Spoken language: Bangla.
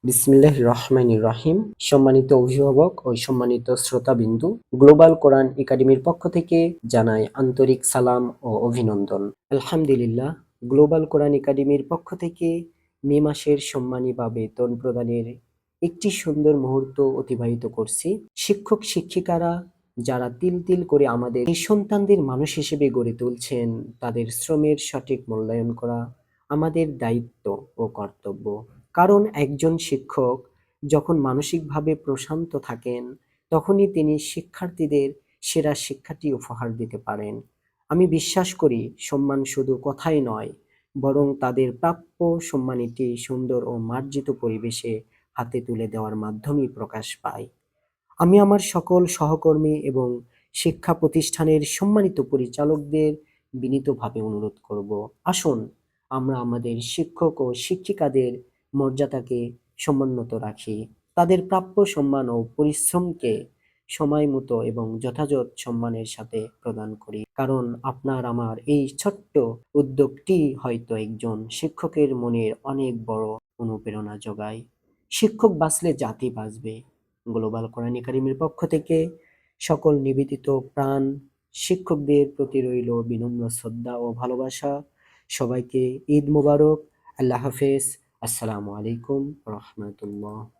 বিসমিল্লাহির রহমানির রহিম। সম্মানিত অভিভাবক ও সম্মানিত শ্রোতাবিন্দু, গ্লোবাল কোরআন একাডেমির পক্ষ থেকে জানাই আন্তরিক সালাম ও অভিনন্দন। আলহামদুলিল্লাহ, গ্লোবাল কোরআন একাডেমির পক্ষ থেকে মে মাসের সম্মানী বা বেতন প্রদানের একটি সুন্দর মুহূর্ত অতিবাহিত করছি। শিক্ষক শিক্ষিকারা যারা তিল তিল করে আমাদের এই সন্তানদের মানুষ হিসেবে গড়ে তুলছেন, তাদের শ্রমের সঠিক মূল্যায়ন করা আমাদের দায়িত্ব ও কর্তব্য। কারণ একজন শিক্ষক যখন মানসিকভাবে প্রশান্ত থাকেন, তখনই তিনি শিক্ষার্থীদের সেরা শিক্ষাটি উপহার দিতে পারেন। আমি বিশ্বাস করি সম্মান শুধু কথাই নয়, বরং তাদের প্রাপ্য সম্মানটি সুন্দর ও মার্জিত পরিবেশে হাতে তুলে দেওয়ার মাধ্যমেই প্রকাশ পায়। আমি আমার সকল সহকর্মী এবং শিক্ষা প্রতিষ্ঠানের সম্মানিত পরিচালকদের বিনীতভাবে অনুরোধ করব, আসুন আমরা আমাদের শিক্ষক ও শিক্ষিকাদের মর্যাদাকে সমুন্নত রাখি। তাদের প্রাপ্য সম্মান ও পরিশ্রমকে সময় মতো এবং যথাযথ সম্মানের সাথে প্রদান করি। কারণ আপনার আমার এই ছোট্ট উদ্যোগটি হয়তো একজন শিক্ষকের মনের অনেক বড় অনুপ্রেরণা যোগায়। শিক্ষক বাঁচলে জাতি বাঁচবে। গ্লোবাল কোরআন একাডেমির পক্ষ থেকে সকল নিবেদিত প্রাণ শিক্ষকদের প্রতি রইল বিনম্র শ্রদ্ধা ও ভালোবাসা। সবাইকে ঈদ মোবারক। আল্লাহ হাফেজ। আসসালামু আলাইকুম রহমতুল্লাহ।